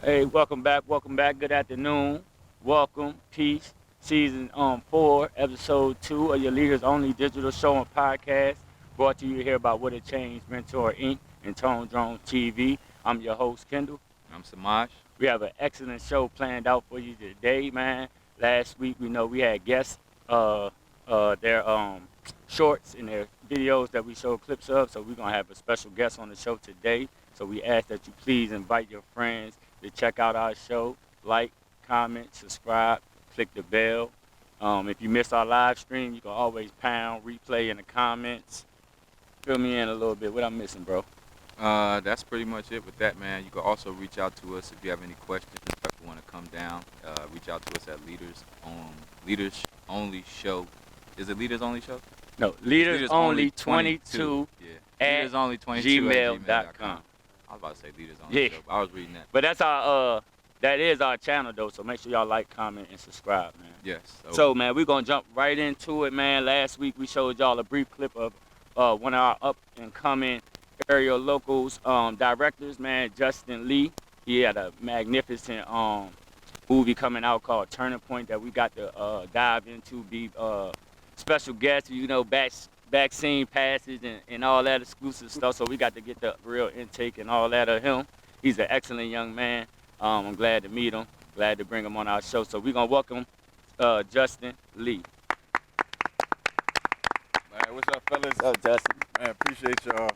Hey, welcome back. Welcome back. Good afternoon. Welcome. Peace. Season 4, episode 2 of your Leaders Only Digital Show and Podcast. Brought to you here by What It Changed Mentor Inc. and Tone Drone TV. I'm your host, Kendall. I'm Samaj. We have an excellent show planned out for you today, man. Last week, we know we had guests, their shorts and their videos that we showed clips of. So we're gonna have a special guest on the show today. So we ask that you please invite your friends to check out our show. Like, comment, subscribe, click the bell. If you miss our live stream, you can always pound replay in the comments. Fill me in a little bit. What I'm missing, bro? That's pretty much it with that, man. You can also reach out to us if you have any questions. If you want to come down, reach out to us at Leaders Only Show. Is it Leaders Only Show? No, Leaders Only 22 Yeah. at Leaders Only 22 gmail.com. I was about to say Leaders Only Yeah. Show, but I was reading that. But that's our that is our channel though, so make sure y'all like, comment, and subscribe, man. Yes. So man, we're gonna jump right into it, man. Last week we showed y'all a brief clip of one of our up and coming area locals directors, man, Justin Lee. He had a magnificent movie coming out called Turning Point that we got to dive into, be special guests, back scene passes and all that exclusive stuff. So we got to get the real intake and all that of him. He's an excellent young man. I'm glad to meet him. Glad to bring him on our show. So we're gonna welcome Justin Lee. Man, what's up, fellas? What's up, Justin? Man, appreciate y'all.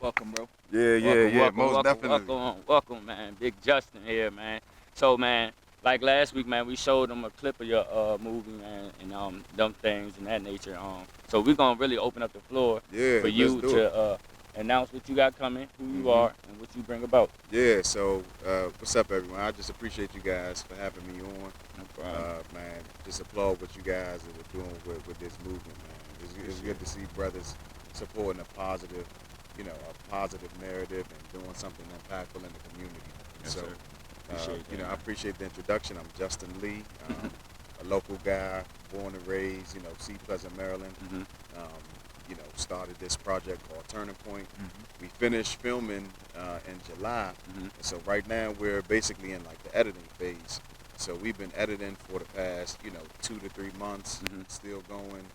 welcome, bro. Yeah, most definitely. Welcome, man. Big Justin here, man. So, man, like last week, man, we showed them a clip of your movie, man, and them things and that nature. So we're gonna really open up the floor Yeah, for you let's do it. to announce what you got coming, who you are, and what you bring about. Yeah, so what's up, everyone? I just appreciate you guys for having me on. No problem. Man, just applaud what you guys are doing with this movement, man. It's good to see brothers supporting a positive narrative and doing something impactful in the community. Yes, So, sir. Appreciate that, I man. appreciate the introduction. I'm Justin Lee, a local guy, born and raised, Sea Pleasant, Maryland. Mhm. Started this project called Turning Point. Mm-hmm. We finished filming in July, Mhm. and so right now we're basically in like the editing phase. So we've been editing for the past 2 to 3 months, Mhm. still going,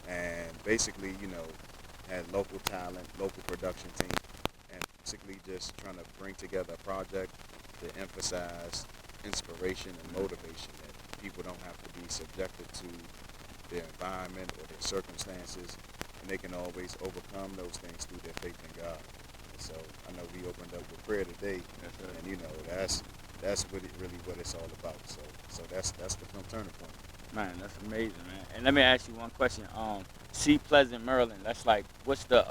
and basically had local talent, local production team, and basically just trying to bring together a project to emphasize inspiration and motivation, that people don't have to be subjected to their environment or their circumstances, and they can always overcome those things through their faith in God. And so I know we opened up with prayer today, Yes, sir. and that's really what it's all about. So that's the film Turning Point. Man, that's amazing, man. And let me ask you one question. See Pleasant, Maryland. That's like, what's the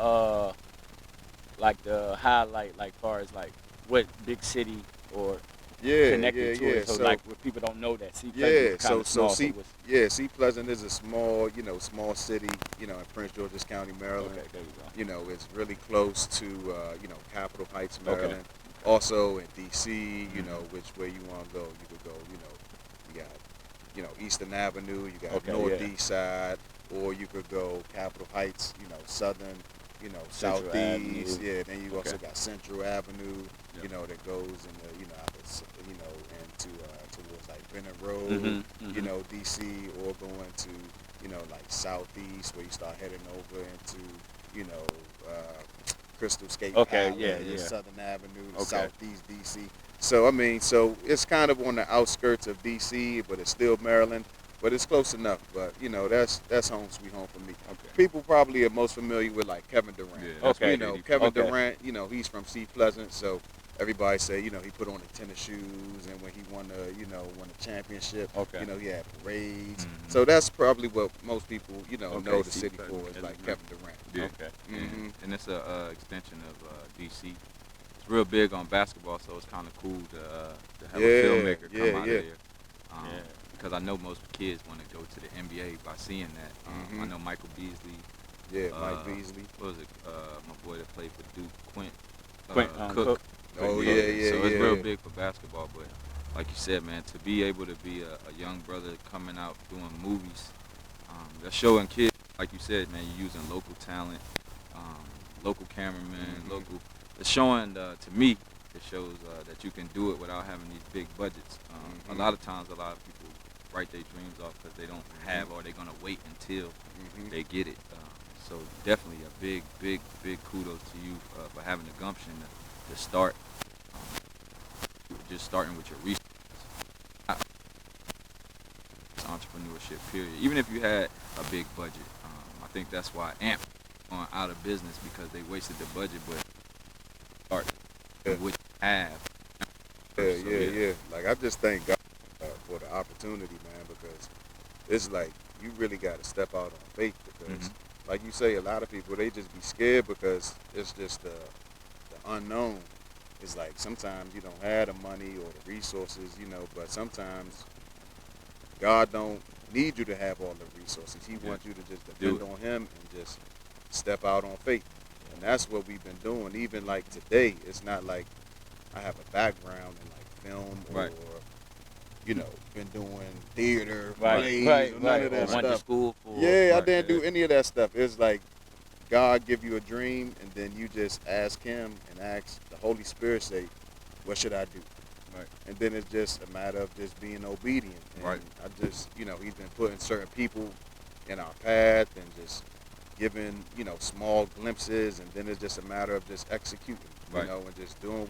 the highlight, like far as like what big city or connected to it? So, like, where people don't know that See Pleasant is kind of small. Sea Pleasant is a small city, in Prince George's County, Maryland. Okay, there you go. It's really close to Capitol Heights, Okay. Maryland. Also in DC, which way you want to go, you could go. You got Eastern Avenue, you got Okay, Northeast side, or you could go Capitol Heights, Southern, Central Southeast. Avenue. Yeah, then you also Okay. got Central Avenue, Yep. that goes in the into towards like Bennett Road, Mhm, mhm. DC, or going to like Southeast, where you start heading over into Crystal Skate Okay, Palace, yeah. Southern Avenue, Okay. Southeast DC. So so it's kind of on the outskirts of DC, but it's still Maryland. But it's close enough. But that's home sweet home for me. Okay. People probably are most familiar with like Kevin Durant. Yeah, that's We what know they do. Kevin Okay. Durant. He's from Sea Pleasant, so everybody say he put on the tennis shoes, and when he won the championship, Okay. he had parades. Mhm. So that's probably what most people know Okay, the Sea city Pleasant, for is Kevin like Durant. Kevin Durant. Yeah. Okay. Mhm. And it's a extension of DC. It's real big on basketball, so it's kind of cool to have a Yeah, filmmaker come yeah, out yeah. of there. Yeah. Because I know most kids want to go to the NBA by seeing that. I Mhm. know Michael Beasley. Yeah, Uh, Mike Beasley. What was it? My boy that played for Duke, Quint Cook. Oh, Yeah, yeah, So it's yeah, real yeah. big for basketball, but like you said, man, to be able to be a young brother coming out doing movies, that's showing kids, like you said, man, you're using local talent, local cameramen, Mhm. local. It's showing to me It shows that you can do it without having these big budgets. A Mhm. lot of times, a lot of people write their dreams off because they don't have, or they're gonna wait until Mhm. they get it. So definitely a big kudos to you for having the gumption to start, just starting with your research. Entrepreneurship period. Even if you had a big budget, I think that's why AMP going out of business, because they wasted the budget, but start Yeah. with what you have. Yeah, So, yeah. Like, I just thank God for the opportunity, man, because it's like you really got to step out on faith because, Mhm. like you say, a lot of people they just be scared because it's just the unknown. It's like sometimes you don't have the money or the resources, but sometimes God don't need you to have all the resources. He Yeah. wants you to just Do depend on Him and just step out on faith. And that's what we've been doing. Even like today, it's not like I have a background in like film Right. or been doing theater, Right, plays, right, or none right. of Or that went to stuff. school for. Yeah, I Right, didn't yeah. do any of that stuff. It's like God give you a dream, and then you just ask Him and ask the Holy Spirit, say, "What should I do?" Right. And then it's just a matter of just being obedient. And Right. I just, He's been putting certain people in our path and just giving, small glimpses, and then it's just a matter of just executing, Right. and just doing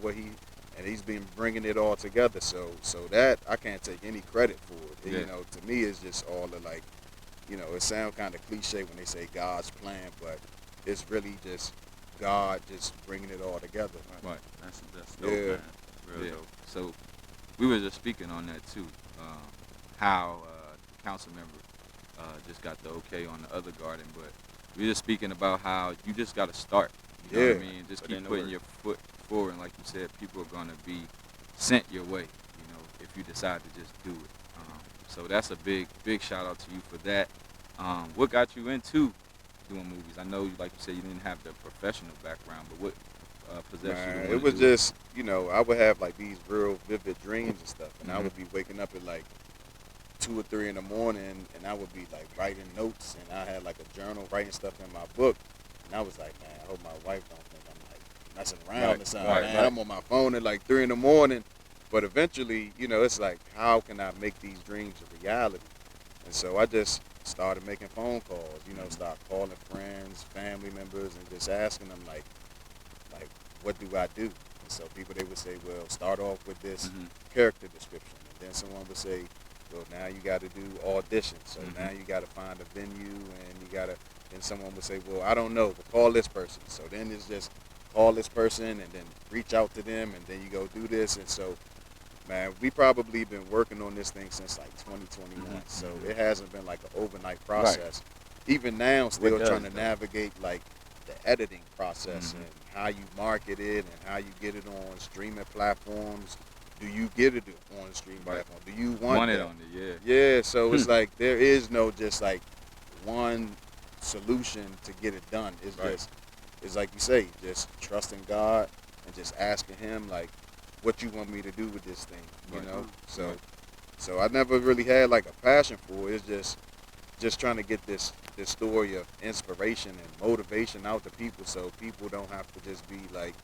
and He's been bringing it all together. So that I can't take any credit for it. Yeah. To me, it's just all the like, it sounds kind of cliche when they say God's plan, but it's really just God just bringing it all together. Right. That's dope, Yeah. man. Real Yeah. dope. So we were just speaking on that too. How the council member just got the okay on the other garden, but we were just speaking about how you just got to start. You know what I Yeah. mean? Just Put in keep the putting work. your foot forward, and like you said, people are gonna be sent your way. If you decide to just do it. So that's a big shout out to you for that. What got you into doing movies? I know, like you said, you didn't have the professional background, but what possessed you to Man, want it was to do just, I would have like these real vivid dreams and stuff, and I Mhm. would be waking up at like 2 or 3 in the morning, and I would be like writing notes, and I had like a journal writing stuff in my book, and I was like, man, I hope my wife don't think I'm like messing around Right, or something, right, man. right. I'm on my phone at like 3 in the morning, but eventually, it's like, how can I make these dreams a reality? And so I just started making phone calls, start calling friends, family members, and just asking them like, what do I do? And so people, they would say, well, start off with this Mhm. character description. And then someone would say, well, now you got to do auditions. So Mhm. now you got to find a venue, and you got to, then someone would say, well, I don't know, but call this person. So then it's just call this person and then reach out to them, and then you go do this. And so, man, we probably been working on this thing since like 2021. Mhm. So it hasn't been like an overnight process. Even now, still does, trying to though? navigate like the editing process Mhm. and how you market it and how you get it on streaming platforms. Do you get it on streaming Right. platform? Do you want it that? on it, yeah. Yeah, so it's like there is no just like one solution to get it done. It's Right. just, it's like you say, just trusting God and just asking Him like, what you want me to do with this thing, you Right. know? So, Right. so I never really had like a passion for it. It's just trying to get this story of inspiration and motivation out to people, so people don't have to just be like,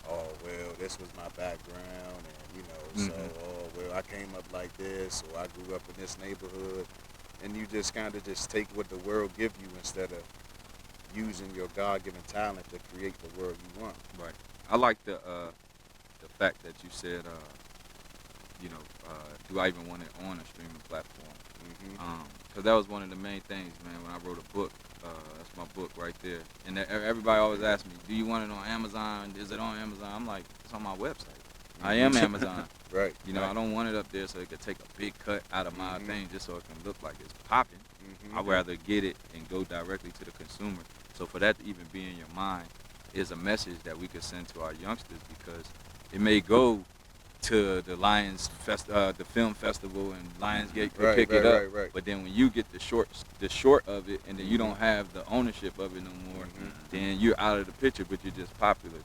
oh well, this was my background, and so Mhm. oh well, I came up like this, or I grew up in this neighborhood, and you just kind of just take what the world give you instead of using your God-given talent to create the world you want. Right. I like the fact that you said, do I even want it on a streaming platform? Hmm. Because that was one of the main things, man. When I wrote a book, that's my book right there. And everybody always asks me, do you want it on Amazon? Is it on Amazon? I'm like, it's on my website. I am Amazon. Right. I don't want it up there so it could take a big cut out of my Mhm. thing just so it can look like it's popping. Hmm. I'd rather get it and go directly to the consumer. So for that to even be in your mind is a message that we could send to our youngsters, because it may go to the the film festival, and Lionsgate could Right, pick right, it up. right, right. But then when you get the short of it, and then you don't have the ownership of it no more, Mhm. then you're out of the picture, but you're just popular.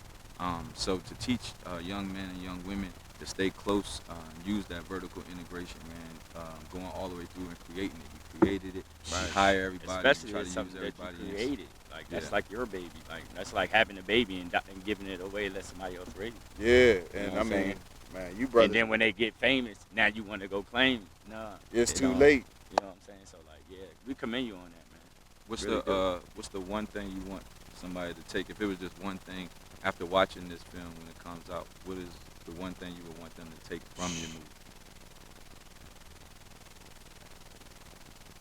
So to teach young men and young women to stay close, and use that vertical integration, man, going all the way through and creating it. You created it, you Right. hire everybody, Especially you try if to it's use something that everybody. you created. Like that's Yeah. like your baby. Like that's like having a baby and giving it away, let somebody else raise it. Yeah, You know and what I I'm saying? mean, man, you And brothers, then when they get famous, now you want to go claim it. Nah, it's it too don't. late. You know what I'm saying? So like, yeah, we commend you on that, man. Really do. What's the one thing you want somebody to take? If it was just one thing after watching this film when it comes out, what is the one thing you would want them to take from your movie?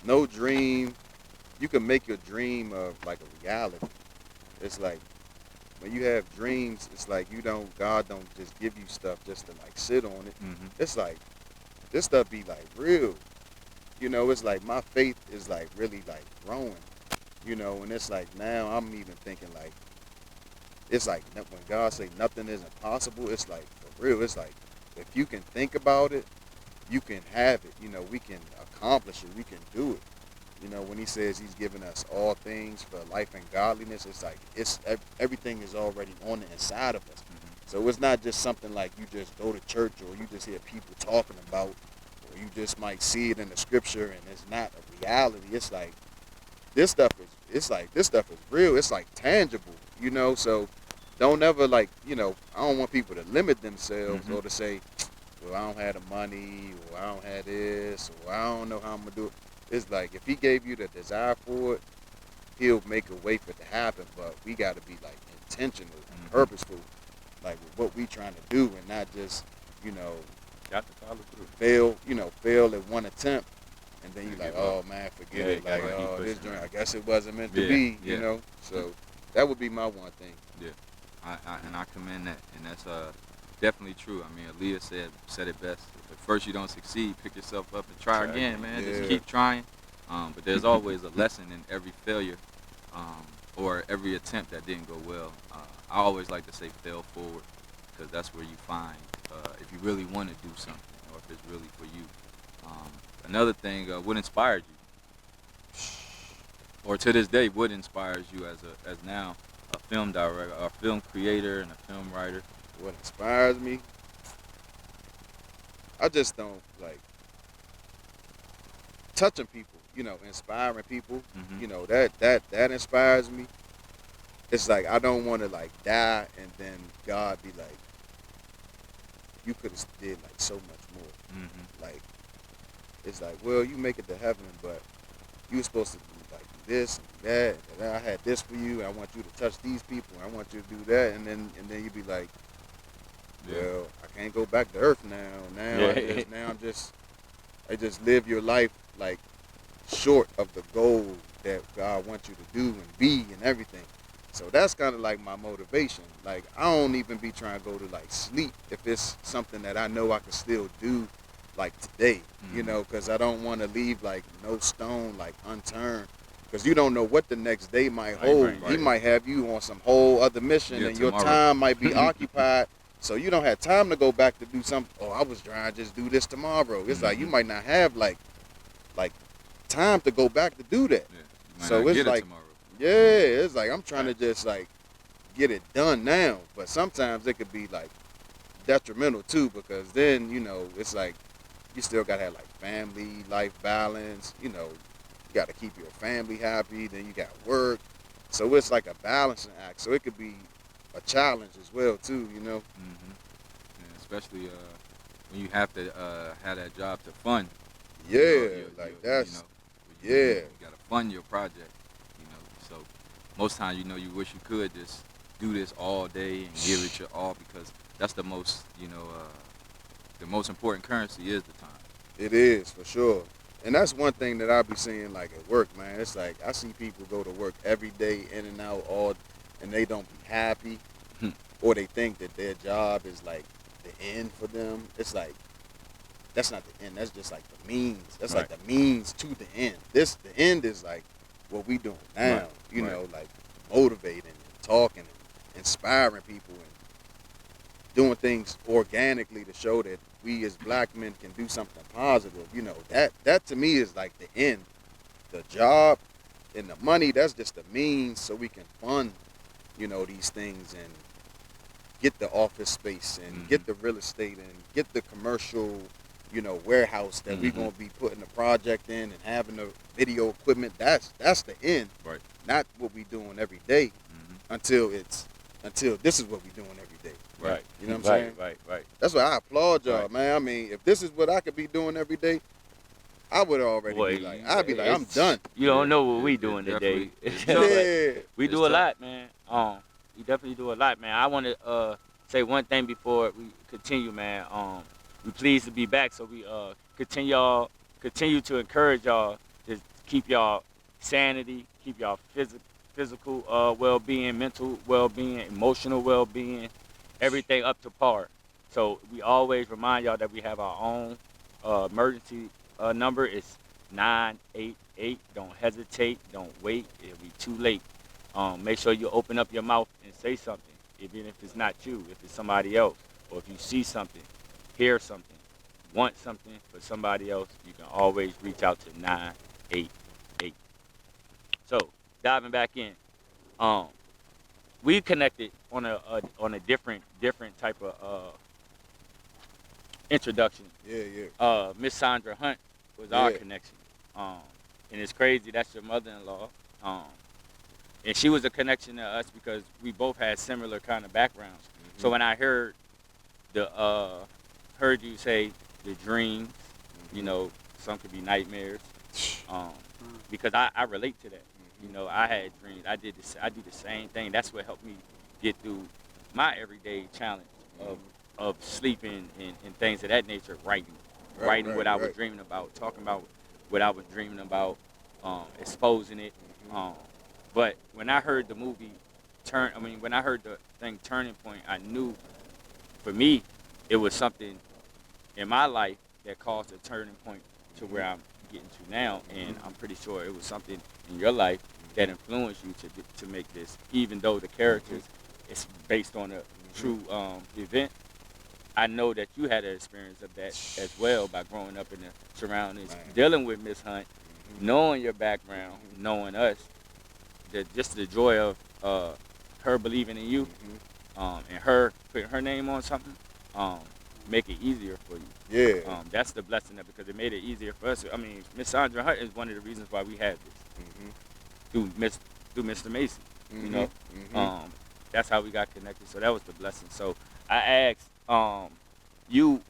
No dream. You can make your dream of like a reality. It's like when you have dreams, it's like God don't just give you stuff just to like sit on it. Mm-hmm. It's like this stuff be like real. It's like my faith is like really like growing. And it's like now I'm even thinking like it's like when God say nothing is impossible, it's like for real. It's like if you can think about it, you can have it. We can accomplish it. We can do it. When He says He's given us all things for life and godliness, it's like everything is already on the inside of us. Mm-hmm. So it's not just something like you just go to church or you just hear people talking about, or you just might see it in the scripture and it's not a reality. It's like this stuff is real. It's like tangible. So don't ever like, I don't want people to limit themselves Mm-hmm. or to say, well, I don't have the money, or I don't have this, or I don't know how I'm gonna do it. It's like if He gave you the desire for it, He'll make a way for it to happen. But we got to be like intentional and Mhm. purposeful, like with what we trying to do, and not just Got to follow through. fail at one attempt, and then you And like, give up. oh man, forget Yeah, it. Like, gotta keep oh, this pushing, joint, I right? guess it wasn't meant to Yeah, be. yeah. So that would be my one thing. I commend that, and that's definitely true. I mean, Aaliyah said it best. If at first you don't succeed, pick yourself up and try Try again, again. man. Yeah. Just keep trying. But there's always a lesson in every failure, or every attempt that didn't go well. I always like to say fail forward, because that's where you find if you really want to do something, or if it's really for you. Another thing, what inspired you, or to this day, what inspires you as now a film director, a film creator, and a film writer? What inspires me, I just don't like touching people. Inspiring people. Mm-hmm. That inspires me. It's like I don't want to like die and then God be like, you could have did like so much more. Mm-hmm. Like it's like, well, you make it to heaven, but you were supposed to do like do this and that. And I had this for you. And I want you to touch these people. And I want you to do that. And then you be like, Yeah. well, I can't go back to earth now. I just live your life like short of the goal that God wants you to do and be and everything. So that's kind of like my motivation. Like I don't even be trying to go to like sleep if it's something that I know I can still do like today, Mhm. because I don't want to leave like no stone like unturned. Because you don't know what the next day might Right, hold. right, He right. might have you on some whole other mission, Yeah, and your tomorrow. time might be occupied. So you don't have time to go back to do something. Oh, I was trying to just do this tomorrow. It's like you Mhm. might not have like time to go back to do that. Yeah. You might So not it's get it like, tomorrow. yeah, it's like I'm trying to just like get it done now. But sometimes it could be like detrimental too, because then it's like you still gotta have like family life balance. You gotta keep your family happy. Then you got work. So it's like a balancing act. So it could be a challenge as well too. Mm-hmm. Yeah, especially when you have to have that job to fund. Yeah, like that's You yeah. gotta fund your project. So most times you wish you could just do this all day and give it your all, because that's the most important currency is the time. It is for sure. And that's one thing that I be seeing like at work, man. It's like I see people go to work every day in and out all and they don't be happy or they think that their job is like the end for them. It's like that's not the end. That's just like the means. That's like Right. the means to the end. The end is like what we doing now. Right, right. Like motivating and talking and inspiring people and doing things organically to show that we as black men can do something positive. That to me is like the end. The job and the money, that's just the means so we can fund, these things and get the office space and Mhm. get the real estate and get the commercial warehouse that we're gonna be putting the project in and having the video equipment. That's the end. Right. Not what we doing every day Mm-hmm. until this is what we doing every day. Right. You know what I'm saying? Right. That's why I applaud y'all, Right. man. I mean, if this is what I could be doing every day, I would already Boy, be like, I'd be like, I'm it's- done. You don't know what It- we it doing definitely- today. it's But Yeah. we It's do a tough. lot, man. We definitely do a lot, man. I want to say one thing before we continue, man. We pleased to be back, so we continue to encourage y'all to keep y'all sanity, keep y'all physical well-being, mental well-being, emotional well-being, everything up to par. So we always remind y'all that we have our own emergency number. It's 988. Don't hesitate. Don't wait. It'll be too late. Make sure you open up your mouth and say something, even if it's not you, if it's somebody else, or if you see something, hear something, want something for somebody else, you can always reach out to 988. So diving back in, we connected on a different type of introduction. Yeah. Miss Sandra Hunt was our Yeah. connection. And it's crazy, that's your mother-in-law. And she was a connection to us because we both had similar kind of backgrounds. So when I heard heard you say the dreams, you know, some could be nightmares, because I relate to that. You know, I had dreams. I do the same thing. That's what helped me get through my everyday challenge of sleeping and things of that nature. Writing what I was dreaming about, talking about what I was dreaming about, exposing it. But when I heard the movie when I heard the thing Turning Point, I knew for me it was something in my life that caused a turning point to where I'm getting to now, and I'm pretty sure it was something in your life that influenced you to make this, even though the characters is based on a true event. I know that you had an experience of that as well by growing up in the surroundings, dealing with Miss Hunt, knowing your background, knowing us, just the joy of her believing in you, and her putting her name on something, make it easier for you. Yeah. That's the blessing of it, because it made it easier for us. I mean, Miss Sandra Hunt is one of the reasons why we had this through Mr. Mason. You know, that's how we got connected. So that was the blessing. So I asked you,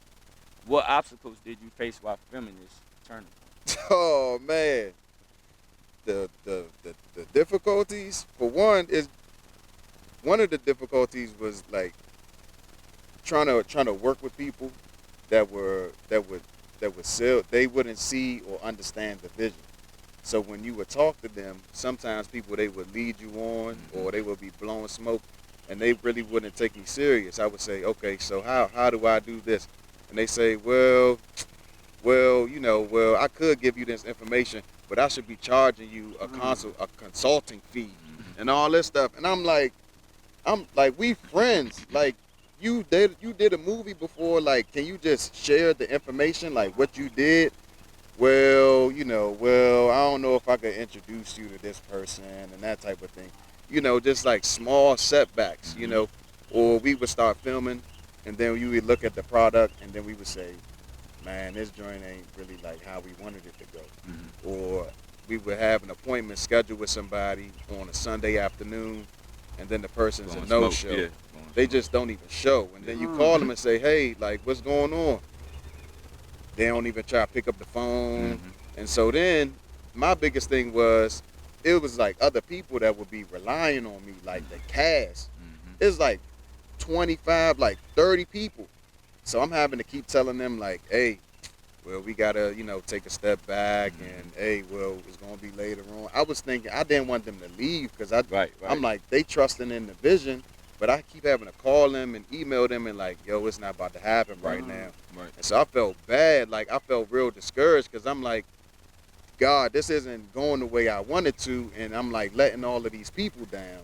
what obstacles did you face while filming this Turning Point? Oh man, the difficulties, for one, is one of the difficulties was like trying to work with people that would sell. They wouldn't see or understand the vision. So when you would talk to them, sometimes people, they would lead you on, or they would be blowing smoke, and they really wouldn't take me serious. I would say, okay, so how do I do this? And they say, well, I could give you this information, but I should be charging you a consulting fee and all this stuff. And I'm like, we friends. Like, you did a movie before. Like, can you just share the information, like what you did? Well, I don't know if I could introduce you to this person and that type of thing. Just like small setbacks, or we would start filming, and then we would look at the product, and then we would say, man, this joint ain't really like how we wanted it to go. Or we would have an appointment scheduled with somebody on a Sunday afternoon, and then the person's a no-show. Yeah, They just don't even show. And then you call them and say, hey, like, what's going on? They don't even try to pick up the phone. And so then my biggest thing was, it was like other people that would be relying on me, like the cast. It's like 25, like 30 people. So I'm having to keep telling them, like, hey, well, we gotta, take a step back, and hey, well, it's gonna be later on. I was thinking, I didn't want them to leave, because I'm like, they trusting in the vision, but I keep having to call them and email them and like, yo, it's not about to happen right now. And so I felt bad, like I felt real discouraged, because I'm like, God, this isn't going the way I wanted to, and I'm like letting all of these people down.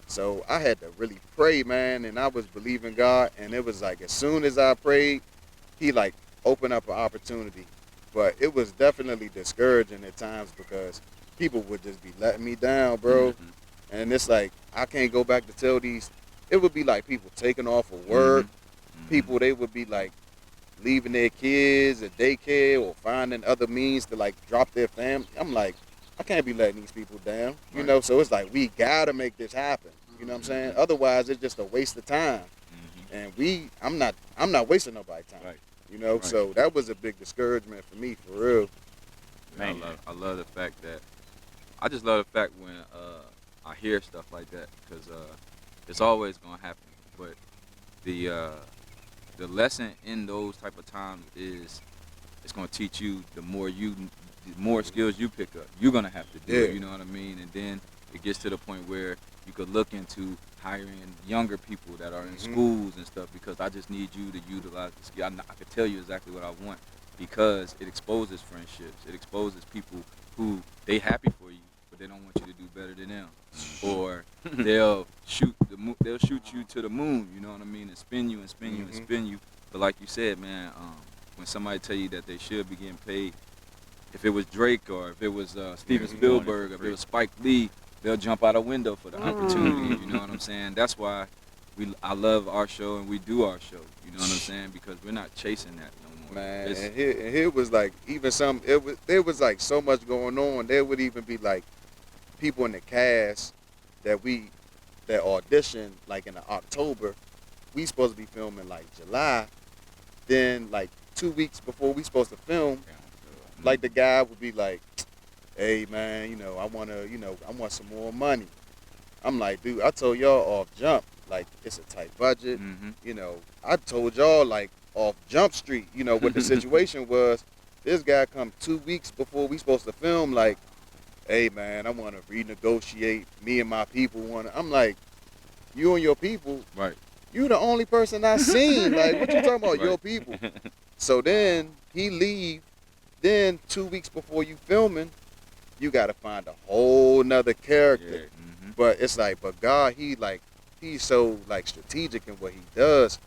So I had to really pray, man, and I was believing God, and it was like as soon as I prayed, he like opened up an opportunity. But it was definitely discouraging at times, because people would just be letting me down, bro. And it's like, I can't go back to tell these. It would be like people taking off of work. People, they would be like leaving their kids at daycare or finding other means to like drop their family. I'm like, I can't be letting these people down, you Right. know. So it's like we gotta make this happen. You know what I'm saying? Mhm. Otherwise, it's just a waste of time. Mhm. And I'm not wasting nobody's time. Right. You know, Right. so that was a big discouragement for me, for real. Yeah, Man. I love the fact that I just love the fact when I hear stuff like that because it's always gonna happen. But the uh, the lesson in those type of times is it's gonna teach you the more skills you pick up, you're gonna have to do it. Yeah. You know what I mean? And then it gets to the point where you could look into hiring younger people that are in Mhm. schools and stuff because I just need you to utilize the skill. I could tell you exactly what I want because it exposes friendships. It exposes people who they happy for you, but they don't want you to do better than them. Or they'll they'll shoot you to the moon. You know what I mean? And spin you and spin you and Mhm. spin you. But like you said, man, when somebody tell you that they should be getting paid, if it was Drake or if it was Steven Mhm. Spielberg, or if it was Spike Lee, they'll jump out a window for the opportunity. Mm. You know what I'm saying? That's why I love our show and we do our show. You know what I'm saying? Because we're not chasing that no more. Man, It's- and here was like even there was like so much going on. There would even be like people in the cast that auditioned like in the October. We supposed to be filming like July. Then like 2 weeks before we supposed to film, like the guy would be like, "Hey man, I want some more money." I'm like, dude, I told y'all off jump, like it's a tight budget. Mhm. I told y'all like off Jump Street, what the situation was. This guy come 2 weeks before we supposed to film, like, hey man, I want to renegotiate. Me and my people want to. I'm like, you and your people, Right. you the only person I seen. Like, what you talking about, your Right. people? So then he leave. Then 2 weeks before you filming, you got to find a whole nother character. Yeah. Mhm. But it's like, but God, he's so like strategic in what he does,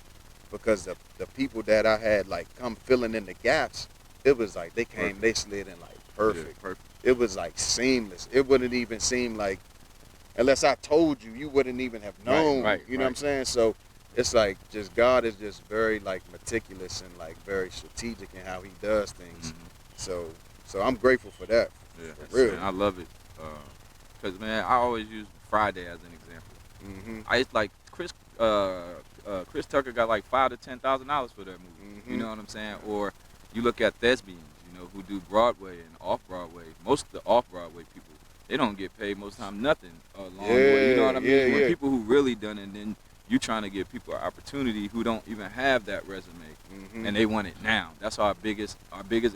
because the people that I had like come filling in the gaps, it was like they came, Perfect. they slid in like Yeah, perfect. perfect. It was like seamless. It wouldn't even seem like, unless I told you, you wouldn't even have Right, known. right, You know what I'm right. saying? So it's like just God is just very like meticulous and like very strategic in how he does things. Mhm. So I'm grateful for that. Yeah. For real. Man, I love it. Cause man, I always use Friday as an example. Mm-hmm. It's like Chris Tucker got like $5,000 to $10,000 for that movie. You Mhm. know what I'm saying? Or you look at thespians, who do Broadway and off Broadway. Most of the off Broadway people, they don't get paid most of the time nothing along the way. You know what I mean? Yeah, When yeah. people who really done it, then you trying to give people an opportunity who don't even have that resume Mm-hmm. and they want it now. That's our biggest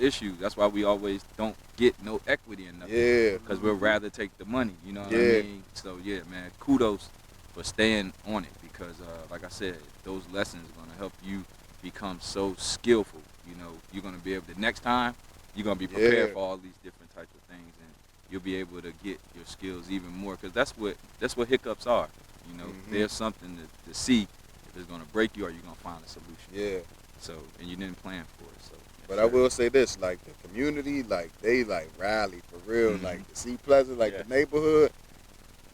issue. That's why we always don't get no equity in nothing. Yeah. Because we'd rather take the money, you know what Yeah. I mean? So, yeah, man, kudos for staying on it because, like I said, those lessons are going to help you become so skillful. You're going to be able to, next time, you're going to be prepared Yeah. for all these different types of things, and you'll be able to get your skills even more because that's what hiccups are. Mhm. There's something to see if it's going to break you or you're going to find a solution. Yeah. So, and you didn't plan for it. So, But yes, I sir. will say this, like the community, like they like rally for real. Mhm. Like the Sea Pleasant, like Yeah. the neighborhood,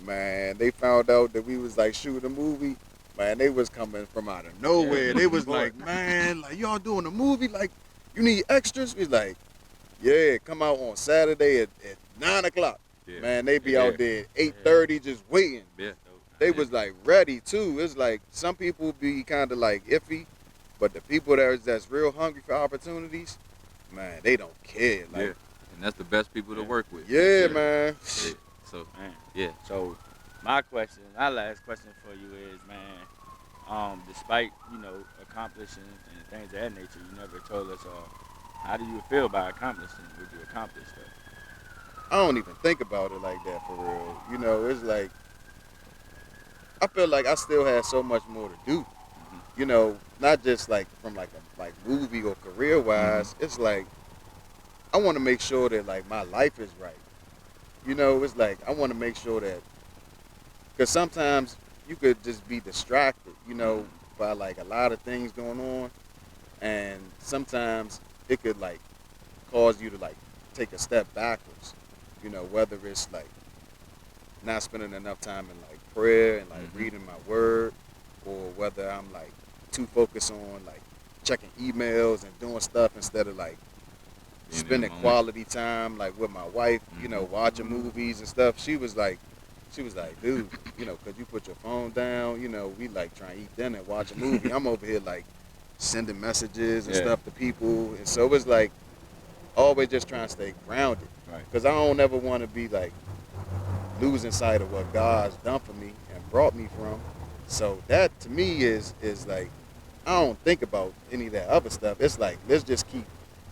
man, they found out that we was like shooting a movie. Man, they was coming from out of nowhere. Yeah. They was Boy. like, man, like y'all doing a movie? Like, you need extras? We like, yeah, come out on Saturday at 9 o'clock. Yeah. Man, they be Yeah. out there at 8:30 just waiting. Yeah. They Yeah. was like ready too. It's like some people be kind of like iffy, but the people that's real hungry for opportunities, man, they don't care. Yeah, Like, and that's the best people to Yeah. work with. yeah, Yeah. man. Yeah. So, Man. yeah. So, my last question for you is, man, despite, accomplishing and things of that nature, you never told us, how do you feel about accomplishing what you accomplished, though? I don't even think about it like that for real. It's like I feel like I still have so much more to do. Not just like from like a like movie or career wise. It's like I want to make sure that like my life is right. It's like I want to make sure that, because sometimes you could just be distracted, by like a lot of things going on, and sometimes it could like cause you to like take a step backwards. Whether it's like not spending enough time in like prayer and like Mhm. reading my word, or whether I'm like too focused on like checking emails and doing stuff instead of like Being in the spending moment. quality time like with my wife, Mhm. watching movies and stuff. She was like, dude, could you put your phone down? We like trying to eat dinner, watch a movie. I'm over here like sending messages and Yeah. stuff to people, and so it's like always just trying to stay grounded Right. because I don't ever want to be like losing sight of what God's done for me and brought me from. So that to me is like I don't think about any of that other stuff. It's like let's just keep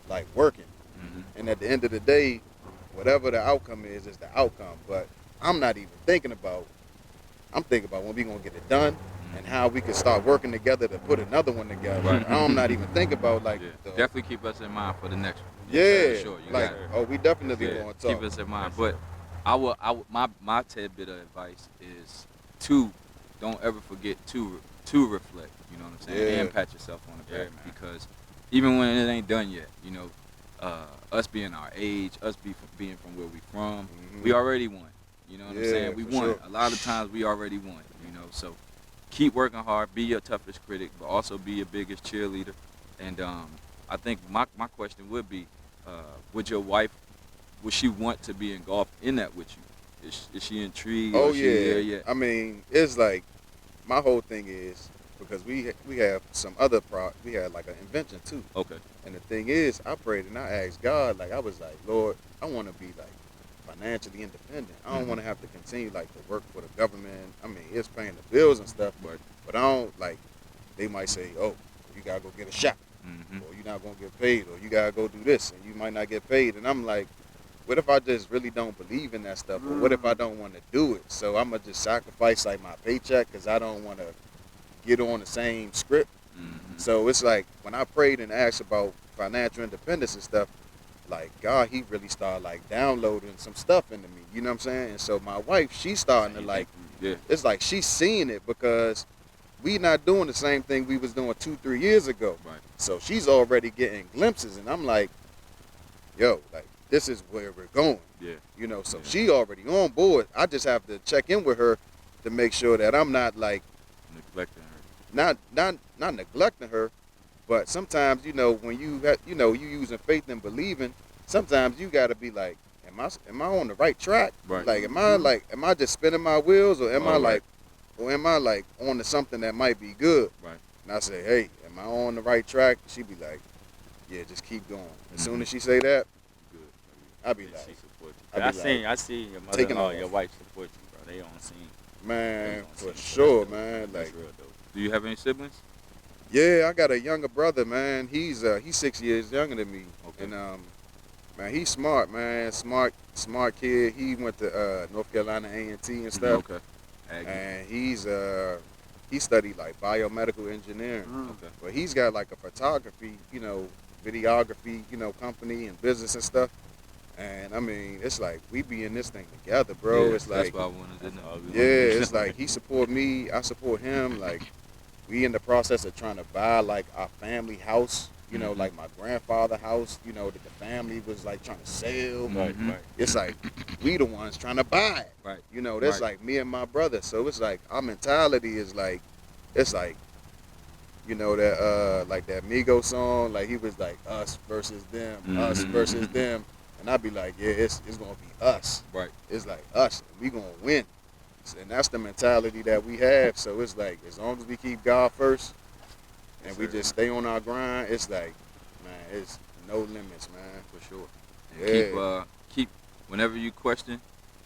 like working, Mhm. and at the end of the day, whatever the outcome is the outcome. But I'm not even thinking about. I'm thinking about when we gonna get it done and how we can start working together to put another one together. Right. I'm not even thinking about like Yeah. the, Definitely keep us in mind for the next one. yeah, For sure. You like got it. oh we definitely Yeah, want to talk. keep us in mind. Yes, But sir. my tidbit of advice is to don't ever forget to reflect. You know what I'm saying? Yeah. And pat yourself on the Yeah, back man. because even when it ain't done yet, us being our age, being from where we from, Mhm. we already won. You know what I'm Yeah, saying? We for won. sure. A lot of times we already won. So keep working hard. Be your toughest critic, but also be your biggest cheerleader. And I think my question would be, would your wife, would she want to be engulfed in that with you? Is she intrigued? Oh Or is she there yeah. yet? I mean, it's like my whole thing is because we have some other we had like an invention too. Okay. And the thing is, I prayed and I asked God, like I was like, Lord, I want to be like financially independent. I don't Mhm. want to have to continue like to work for the government. I mean, it's paying the bills and stuff, Right. but I don't like. They might say, oh, you gotta go get a shot, Mm-hmm. or you're not gonna get paid, or you gotta go do this, and you might not get paid. And I'm like, what if I just really don't believe in that stuff, or what if I don't want to do it? So I'm gonna just sacrifice like my paycheck because I don't want to get on the same script. Mm-hmm. So it's like when I prayed and asked about financial independence and stuff, like God, He really started like downloading some stuff into me. You know what I'm saying? And so my wife, she's starting to like, Yeah. it's like she's seeing it because we not doing the same thing we was doing 2-3 years ago. Right. So she's already getting glimpses, and I'm like, yo, like this is where we're going. Yeah. So Yeah. she already on board. I just have to check in with her to make sure that I'm not like Neglecting her. not neglecting her, but sometimes when you using faith and believing, sometimes you got to be like, am I on the right track? Right. Like am I just spinning my wheels, or am I All like on to something that might be good? Right. And I say, hey, am I on the right track? She be like, yeah, just keep going. As soon Mhm. as she say that, Good. I be Yeah, like, she support you. I be I seen your taking mother-in-law, off. your wife support you, bro. They on scene. man, on for scene, so sure, that's dope, man. That's Like, real dope. Do you have any siblings? yeah, I got a younger brother, man. He's 6 years younger than me, Okay. and man, he's smart, man. Smart kid. He went to North Carolina A&T and stuff, Okay. Aggie. and he studied like biomedical engineering. Okay. But he's got like a photography, videography, company and business and stuff. And I mean, it's like we be in this thing together, bro. Yeah, it's that's like, what I wanted to That's know. all we yeah, wanna do. it's like he support me, I support him. Like we in the process of trying to buy like our family house, Mhm. like my grandfather house, that the family was like trying to sell. Right, Mhm. right. It's like we the ones trying to buy it. Right. That's Right. like me and my brother. So it's like our mentality is like, it's like, that like that Migo song, like he was like us versus them, us Mhm. versus them, and I'd be like, yeah, it's gonna be us. Right. It's like us, we gonna win, and that's the mentality that we have. So it's like as long as we keep God first, and Yes, we sir. just stay on our grind, it's like, man, it's no limits, man. For sure. And Yeah. keep whenever you question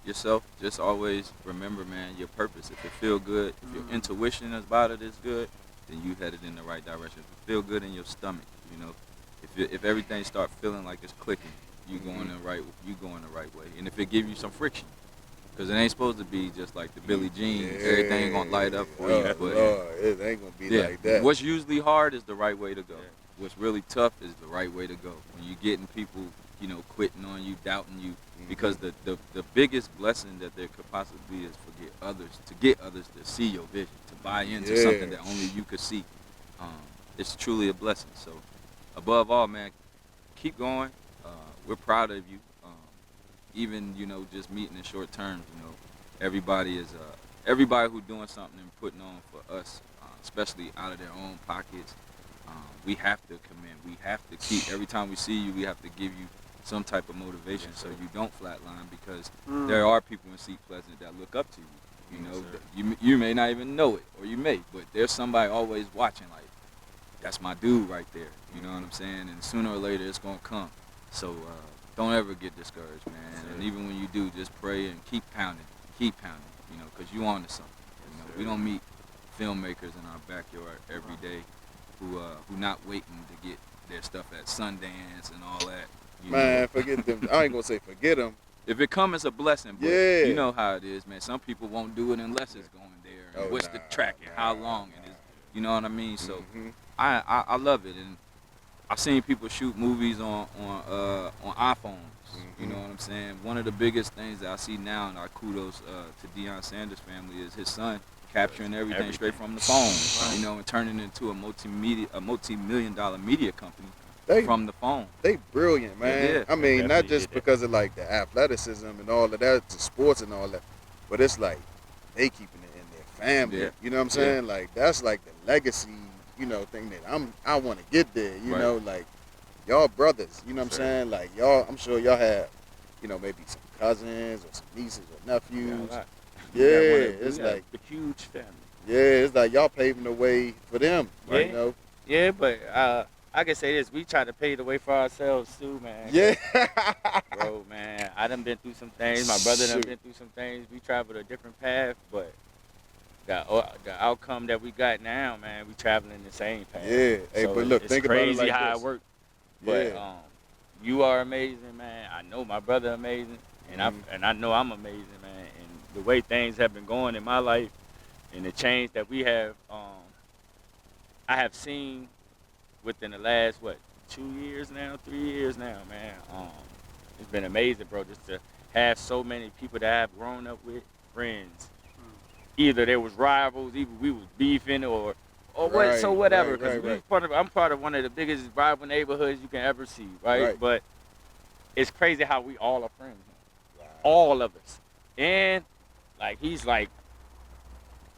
yourself, just always remember, man, your purpose. If it feel good, if your intuition about it is good, then you headed in the right direction. If it feel good in your stomach, if everything start feeling like it's clicking, you going the right way. And if it give you some friction, because it ain't supposed to be just like the Billie Jean, everything gonna light up for you. Oh, But Lord, it ain't gonna be yeah, like that. what's usually hard is the right way to go. Yeah. What's really tough is the right way to go. When you getting people, quitting on you, doubting you, because the biggest blessing that there could possibly be is to get others to see your vision, to buy into Yeah. something that only you could see. It's truly a blessing. So, above all, man, keep going. We're proud of you. Even just meeting in short terms. Everybody is everybody who doing something and putting on for us, especially out of their own pockets. We have to commend. We have to keep, every time we see you, we have to give you some type of motivation so you don't flatline, because there are people in Seat Pleasant that look up to you. You know, you may not even know it, or you may, but there's somebody always watching, like, that's my dude right there. You know what I'm saying? And sooner or later, it's going to come. So don't ever get discouraged, man. And even when you do, just pray and keep pounding, you know, because you on to something. You know, we don't meet filmmakers in our backyard every day who not waiting to get their stuff at Sundance and all that. You Man, know? forget them. I ain't gonna say forget them. If it comes, it's a blessing, but Yeah. you know how it is, man. Some people won't do it unless it's going there. And what's the track and how long it is. You know what I mean? So I love it, and I've seen people shoot movies on iPhones. You know what I'm saying? One of the biggest things that I see now, and our kudos to Deion Sanders' family, is his son capturing everything straight from the phone. You know, and turning it into a multi-million-dollar media company from the phone. They brilliant, man. Yeah, I mean, not definitely just did that. because of like the athleticism and all of that, to sports and all that, but it's like they keeping it in their family. Yeah. You know what I'm saying? Like that's like the legacy, you know, thing that I want to get there. You Right. know, like y'all brothers. You know what I'm Sure. saying? Like y'all, I'm sure y'all have, you know, maybe some cousins or some nieces or nephews. We got it's we got like a huge family. it's like y'all paving the way for them. Yeah. You know? Yeah, but I can say this: we try to pave the way for ourselves too, man. Yeah. Bro, man, I done been through some things. My brother done Shoot. been through some things. We traveled a different path, but the outcome that we got now, man, we traveling the same path. Yeah. Hey, So but look, it's think about it crazy like how this. it worked. But Yeah. you are amazing, man. I know my brother amazing, and Mhm. I know I'm amazing, man. And the way things have been going in my life, and the change that we have, I have seen within the last 2 years now, 3 years now, man. It's been amazing, bro, just to have so many people that I've grown up with, friends. Either they was rivals, either we was beefing, or what, so Right, whatever. right, Because right. I'm part of one of the biggest rival neighborhoods you can ever see, right? Right. But it's crazy how we all are friends, man. Wow. All of us. And like he's like,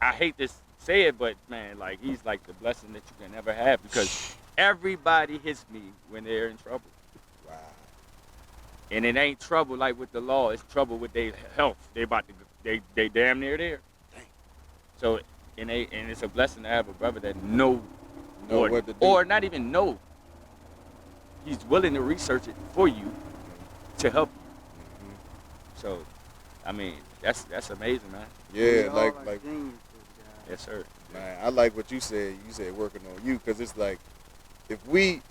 I hate to say it, but man, like he's like the blessing that you can never have, because everybody hits me when they're in trouble. Wow. And it ain't trouble like with the law. It's trouble with their health. They about to, they damn near there. Dang. So, and it's a blessing to have a brother that know What to do. or not even know. He's willing to research it for you to help you. Mhm. So, I mean, that's amazing, man. Yeah, like Yes, sir. man, I like what you said. You said working on you, because it's like if we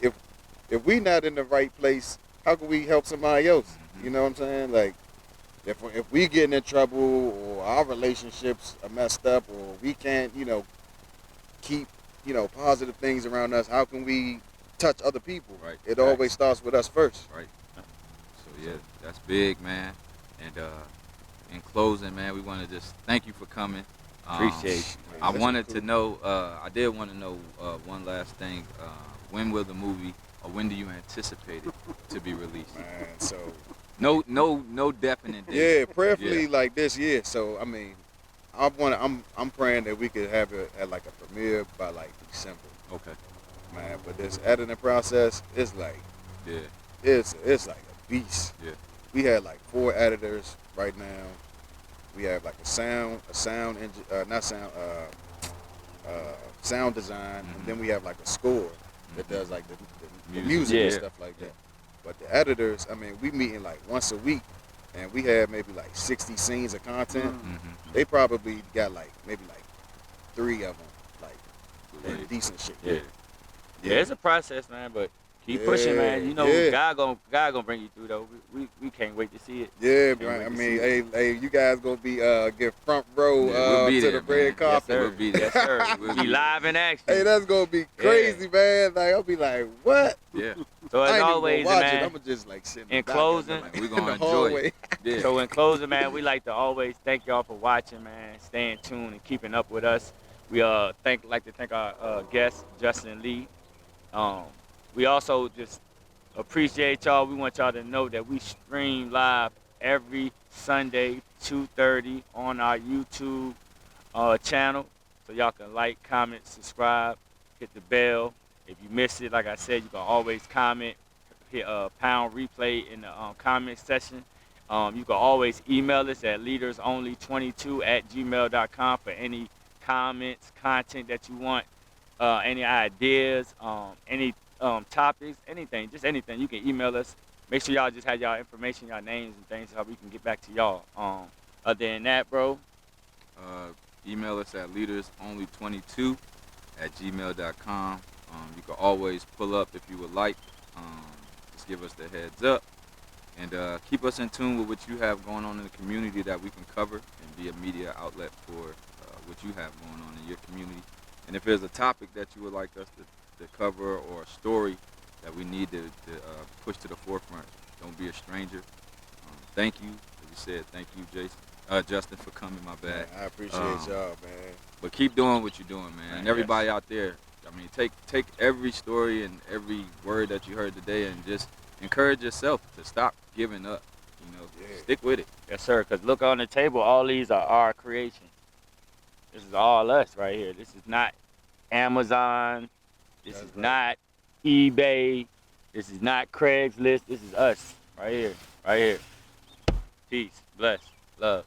not in the right place, how can we help somebody else? You know what I'm saying? Like if we getting in trouble, or our relationships are messed up, or we can't, you know, keep, you know, positive things around us, how can we touch other people? Right. It Facts. always starts with us first. Right. So yeah, that's big, man. And in closing, man, we want to just thank you for coming. Appreciate you. I That's wanted cool. to know. I did want to know one last thing. When will the movie, or when do you anticipate it to be released? Man, so No definite date. yeah, prayerfully like this year. So I mean, I'm praying that we could have it at like a premiere by like December, Okay. man. But this editing process is like Yeah. it's like a beast. Yeah. We had like 4 editors right now. We have like sound design, and then we have like a score that does like the music and Yeah. stuff like that. But the editors, I mean, we meeting like once a week, and we have maybe like 60 scenes of content. Mm-hmm. They probably got like maybe like 3 of them like in Great. decent shit. Yeah. Yeah, it's a process, man, but keep pushing, man. You know, Yeah. God gonna bring you through, though. We can't wait to see it. Yeah, Can't man. wait I to mean, see hey, you guys gonna be get front row Yeah, we'll be to there, the red man. carpet. Yes, sir. We'll be there. Yes, sir. We'll Be be live in action. Hey, that's gonna be crazy, man. Like I'll be like, what? Yeah. So I as ain't always, even gonna watch it. man. I'm gonna just like sit in the closing- Like, we're in gonna the enjoy hallway. it. Yeah. So in closing, man, we like to always thank y'all for watching, man, staying tuned and keeping up with us. We like to thank our guest Justin Lee. We also just appreciate y'all. We want y'all to know that we stream live every Sunday 2:30 on our YouTube channel, so y'all can like, comment, subscribe, hit the bell, If you miss it, like I said, you can always comment, hit pound replay in the comment section. You can always email us at leadersonly22@gmail.com for any comments, content that you want, any ideas, any topics, anything, just anything. You can email us. Make sure y'all just have y'all information, y'all names and things, so we can get back to y'all. Other than that, bro, Uh, email us at leadersonly22@gmail.com. You can always pull up if you would like. Just give us the heads up. And keep us in tune with what you have going on in the community that we can cover and be a media outlet for what you have going on in your community. And if there's a topic that you would like us to cover or a story that we need to push to the forefront, don't be a stranger. Thank you. As you said, thank you, Justin, for coming. My bad. I appreciate y'all, man. But keep doing what you're doing, man. And Yes. everybody out there, I mean, take every story and every word that you heard today and just encourage yourself to stop giving up. You know, Yeah. stick with it. yes, sir. Cause look on the table, all these are our creation. This is all us right here. This is not Amazon. This That's is right. not eBay. This is not Craigslist. This is us right here. Right here. Peace. Bless. Love.